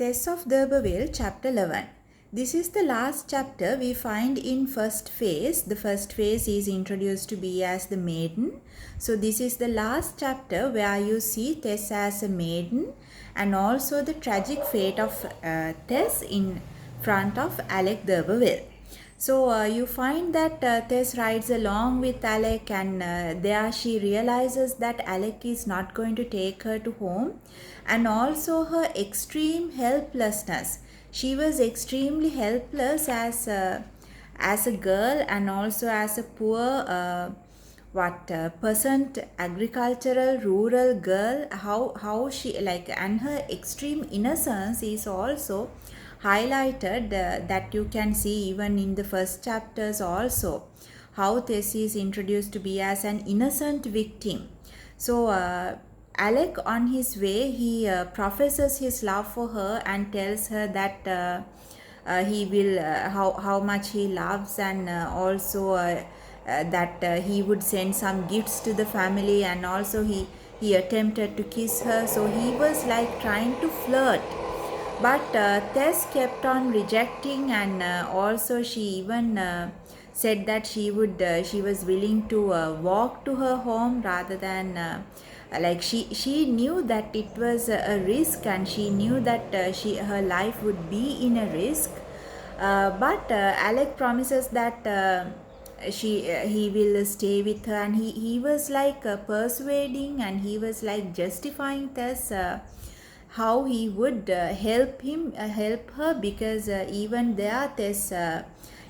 Tess of D'Urberville, chapter 11. This is the last chapter we find in first phase. The first phase is introduced to be as the maiden. So this is the last chapter where you see Tess as a maiden and also the tragic fate of Tess in front of Alec D'Urberville. So you find that Tess rides along with Alec, and there she realizes that Alec is not going to take her to home, and also her extreme helplessness. She was extremely helpless as a girl and also as a poor peasant agricultural rural girl. How she and her extreme innocence is also highlighted, that you can see even in the first chapters also, how Tess is introduced to be as an innocent victim. So Alec, on his way, he professes his love for her and tells her that he will how much he loves, and also that he would send some gifts to the family, and also he attempted to kiss her. So he was like trying to flirt, but Tess kept on rejecting, and also she even said that she was willing to walk to her home rather than she knew that it was a risk, and she knew that her life would be in a risk. But Alec promises that he will stay with her, and he was like persuading, and he was like justifying Tess, how he would help her, because even there Tess,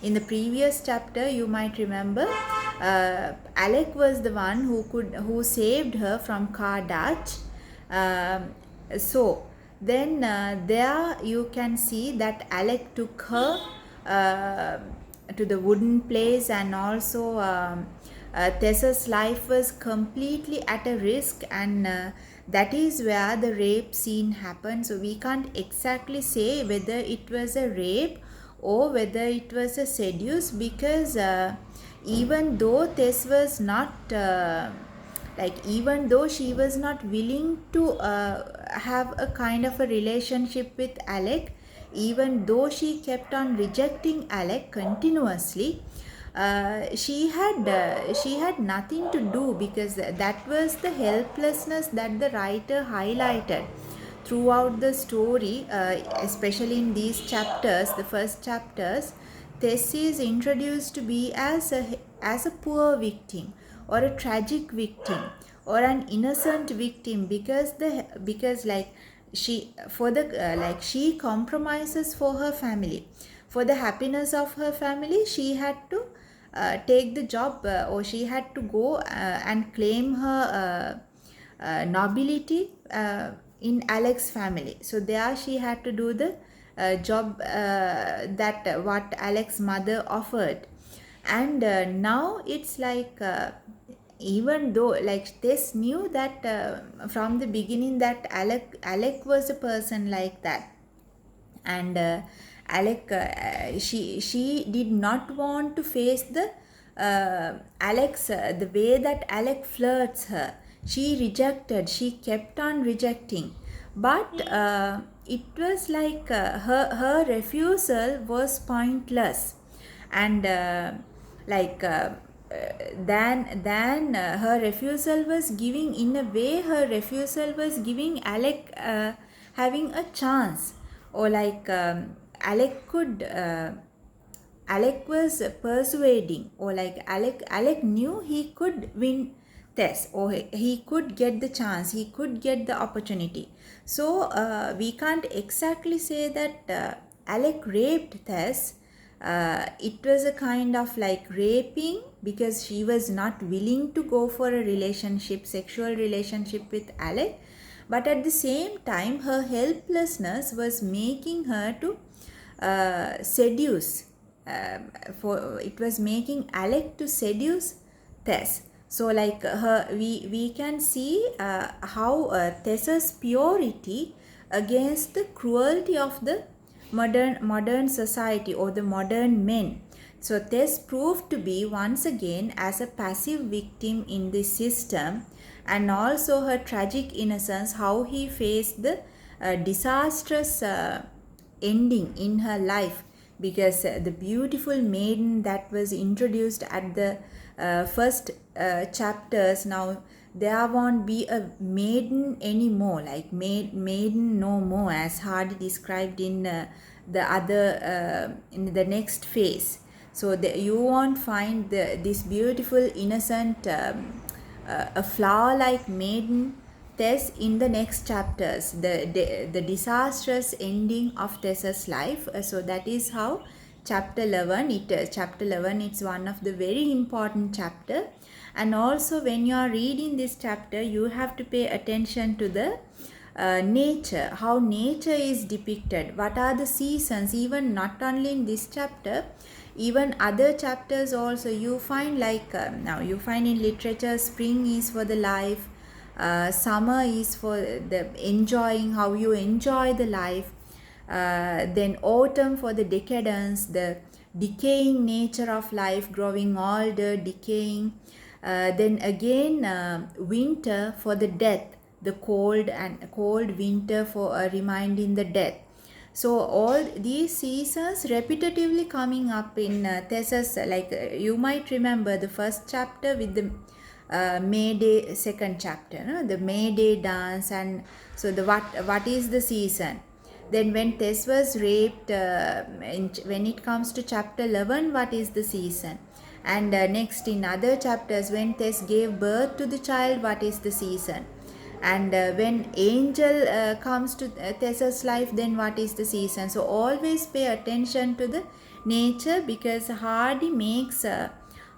in the previous chapter you might remember, Alec was the one who saved her from car Dutch. So then there you can see that Alec took her to the wooden place, and also Tess's life was completely at a risk, and that is where the rape scene happened. So we can't exactly say whether it was a rape or whether it was a seduce, because even though Tess was not even though she was not willing to have a kind of a relationship with Alec, even though she kept on rejecting Alec continuously, she had nothing to do, because that was the helplessness that the writer highlighted throughout the story, especially in these chapters, the first chapters. Tess is introduced to be as a poor victim, or a tragic victim, or an innocent victim, because she compromises for her family, for the happiness of her family. She had to take the job, or she had to go and claim her nobility in Alec's family. So there she had to do the job that what Alec's mother offered. And now it's like, even though Tess knew that from the beginning that Alec was a person like that, and Alec, she did not want to face the the way that Alec flirts her. She kept on rejecting, but it was like her refusal was pointless, and then her refusal was giving, in a way her refusal was giving Alec having a chance, or Alec was persuading, or Alec knew he could win Tess, or he could get the chance, he could get the opportunity. So we can't exactly say that Alec raped Tess. It was a kind of raping, because she was not willing to go for a sexual relationship with Alec. But at the same time, her helplessness was making her to seduce. It was making Alec to seduce Tess. So we can see how Tess's purity against the cruelty of the modern society, or the modern men. So Tess proved to be once again as a passive victim in this system, and also her tragic innocence, how he faced the disastrous ending in her life, because the beautiful maiden that was introduced at the first chapters, now there won't be a maiden anymore, like maiden no more, as Hardy described in the other in the next phase. So you won't find this beautiful innocent a flower like maiden Tess in the next chapters, the disastrous ending of Tess's life. So that is how chapter 11, chapter 11, it's one of the very important chapter. And also when you are reading this chapter, you have to pay attention to the nature, how nature is depicted, what are the seasons, even not only in this chapter, even other chapters also you find, like now you find in literature, spring is for the life, summer is for the enjoying, how you enjoy the life, then autumn for the decadence, the decaying nature of life, growing older, decaying, then again winter for the death, the cold winter for reminding the death. So all these seasons repetitively coming up in Tess's, like you might remember the first chapter with the May Day, second chapter, no? The May Day dance, and so the what is the season. Then when Tess was raped, when it comes to chapter 11, what is the season? And next in other chapters, when Tess gave birth to the child, what is the season? And when angel comes to Tessa's life, then what is the season? So always pay attention to the nature, because Hardy makes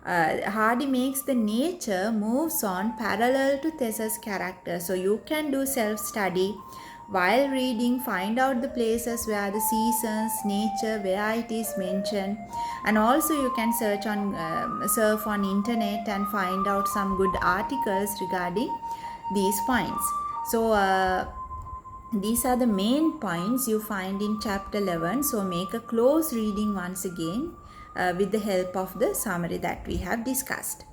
the nature moves on parallel to Tessa's character. So you can do self-study while reading, find out the places where the seasons, nature, where it is mentioned, and also you can surf on internet and find out some good articles regarding these points. So these are the main points you find in chapter 11. So make a close reading once again with the help of the summary that we have discussed.